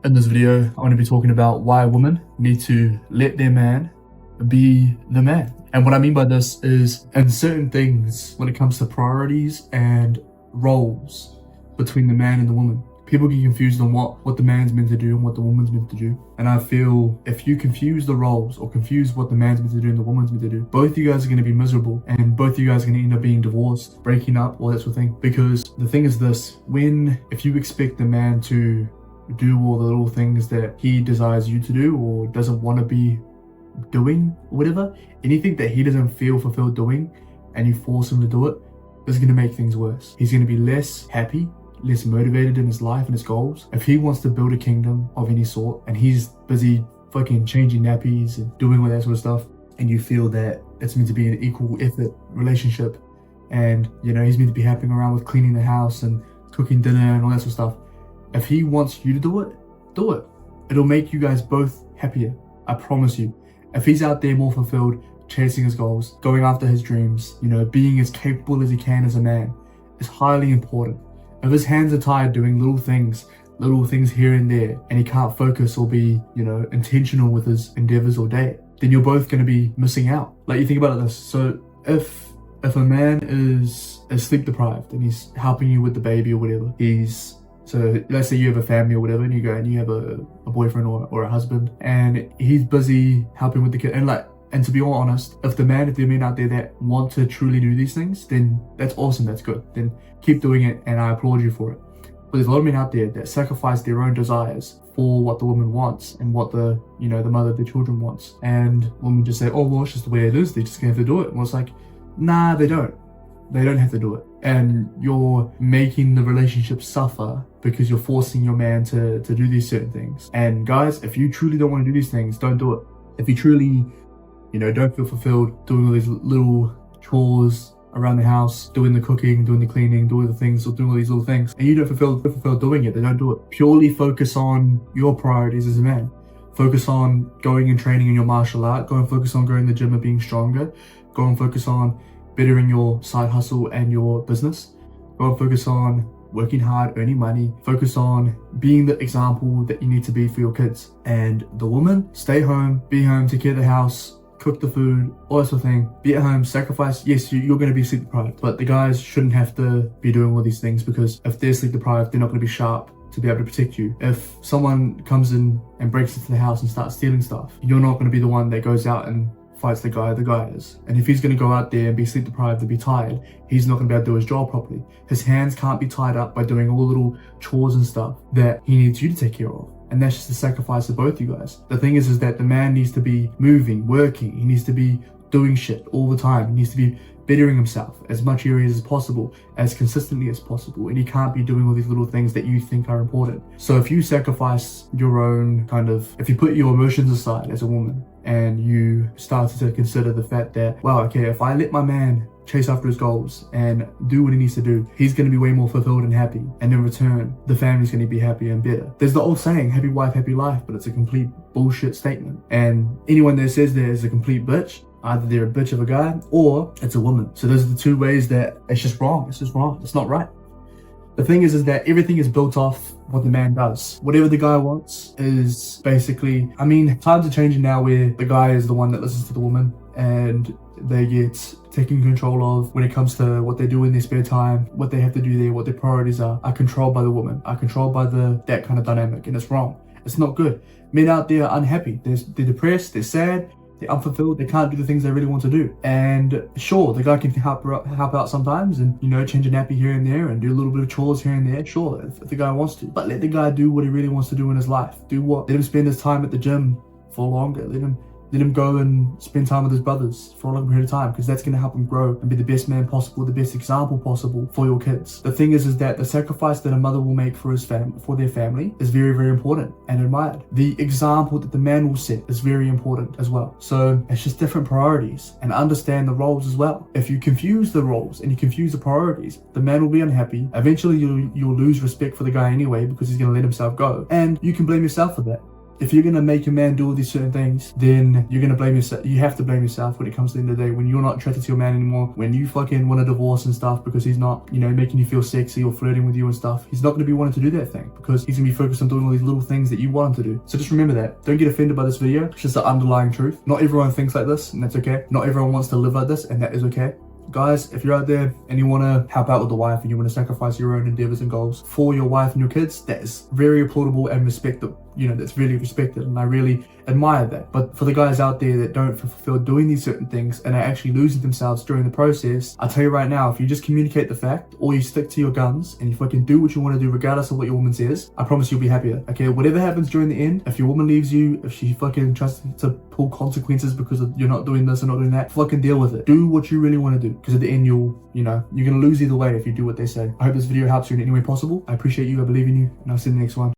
In this video, I'm going to be talking about why women need to let their man be the man. And what I mean by this is in certain things when it comes to priorities and roles between the man and the woman. People get confused on what the man's meant to do and what the woman's meant to do. And I feel if you confuse the roles or confuse what the man's meant to do and the woman's meant to do, both of you guys are going to be miserable and both of you guys are going to end up being divorced, breaking up, all that sort of thing. Because the thing is this, if you expect the man to do all the little things that he desires you to do or doesn't want to be doing or whatever, anything that he doesn't feel fulfilled doing and you force him to do it, is going to make things worse. He's going to be less happy, less motivated in his life and his goals. If he wants to build a kingdom of any sort and he's busy fucking changing nappies and doing all that sort of stuff, and you feel that it's meant to be an equal effort relationship, and you know he's meant to be helping around with cleaning the house and cooking dinner and all that sort of stuff, if he wants you to do it, do it. It'll make you guys both happier, I promise you. If he's out there more fulfilled, chasing his goals, going after his dreams, you know, being as capable as he can as a man, is highly important. If his hands are tired doing little things here and there, and he can't focus or be, you know, intentional with his endeavors all day, then you're both going to be missing out. Like, you think about it this, so if a man is sleep deprived and he's helping you with the baby or whatever, so let's say you have a family or whatever and you go and you have a boyfriend or a husband and he's busy helping with the kid, and to be all honest, if there are men out there that want to truly do these things, then that's awesome, that's good. Then keep doing it and I applaud you for it. But there's a lot of men out there that sacrifice their own desires for what the woman wants and what the mother of their children wants. And women just say, oh, well, it's just the way it is, they're just gonna have to do it. And it's like, nah, they don't. They don't have to do it. And you're making the relationship suffer because you're forcing your man to do these certain things. And guys, if you truly don't want to do these things, don't do it. If you truly don't feel fulfilled doing all these little chores around the house, doing the cooking, doing the cleaning, doing the things, or doing all these little things, and you don't fulfill doing it, then don't do it. Purely focus on your priorities as a man. Focus on going and training in your martial art. Go and focus on going to the gym and being stronger. Go and focus on bettering your side hustle and your business. Go and focus on working hard, earning money. Focus on being the example that you need to be for your kids. And the woman, stay home, be home, take care of the house, cook the food, all that sort of thing. Be at home, sacrifice. Yes, you're going to be sleep deprived, but the guys shouldn't have to be doing all these things, because if they're sleep deprived, they're not going to be sharp to be able to protect you. If someone comes in and breaks into the house and starts stealing stuff, you're not going to be the one that goes out and fights the guy is. And if he's going to go out there and be sleep deprived and be tired, he's not going to be able to do his job properly. His hands can't be tied up by doing all the little chores and stuff that he needs you to take care of. And that's just a sacrifice of both you guys. The thing is that the man needs to be moving, working. He needs to be doing shit all the time. He needs to be bettering himself as much areas as possible, as consistently as possible. And he can't be doing all these little things that you think are important. So if you sacrifice your own if you put your emotions aside as a woman and you start to consider the fact that, well, okay, if I let my man chase after his goals and do what he needs to do, he's going to be way more fulfilled and happy, and in return the family's going to be happy and better. There's the old saying, happy wife, happy life, but it's a complete bullshit statement. And anyone that says there is a complete bitch, either they're a bitch of a guy or it's a woman. So those are the two ways that it's just wrong. It's just wrong. It's not right. The thing is that everything is built off what the man does. Whatever the guy wants is basically, times are changing now where the guy is the one that listens to the woman and they get taken control of when it comes to what they do in their spare time, what they have to do there, what their priorities are controlled by the woman, are controlled by that kind of dynamic, and it's wrong. It's not good. Men out there are unhappy. They're depressed, they're sad, they're unfulfilled, they can't do the things they really want to do. And sure, the guy can help out sometimes and, change a nappy here and there and do a little bit of chores here and there, sure, if the guy wants to. But let the guy do what he really wants to do in his life. Let him spend his time at the gym for longer. Let him go and spend time with his brothers for a long period of time, because that's going to help him grow and be the best man possible, the best example possible for your kids. The thing is that the sacrifice that a mother will make for their family is very, very important and admired. The example that the man will set is very important as well. So it's just different priorities, and understand the roles as well. If you confuse the roles and you confuse the priorities, the man will be unhappy. Eventually you'll lose respect for the guy anyway, because he's going to let himself go, and you can blame yourself for that. if you're gonna make a man do all these certain things, then you're gonna blame yourself. You have to blame yourself when it comes to the end of the day. When you're not attracted to your man anymore, when you fucking want a divorce and stuff because he's not, you know, making you feel sexy or flirting with you and stuff, he's not gonna be wanting to do that thing because he's gonna be focused on doing all these little things that you want him to do. So just remember that. Don't get offended by this video. It's just the underlying truth. Not everyone thinks like this, and that's okay. Not everyone wants to live like this, and that is okay. Guys, if you're out there and you want to help out with the wife and you want to sacrifice your own endeavors and goals for your wife and your kids, that is very applaudable and respected. You know, that's really respected, and I really admire that. But for the guys out there that don't fulfill doing these certain things and are actually losing themselves during the process, I tell you right now, if you just communicate the fact, or you stick to your guns and you fucking do what you want to do regardless of what your woman says, I promise you'll be happier. Okay, whatever happens during the end, if your woman leaves you, if she fucking tries to pull consequences because of you're not doing this and not doing that, fucking deal with it. Do what you really want to do, because at the end you're gonna lose either way if you do what they say. I hope this video helps you in any way possible. I appreciate you, I believe in you, and I'll see you in the next one.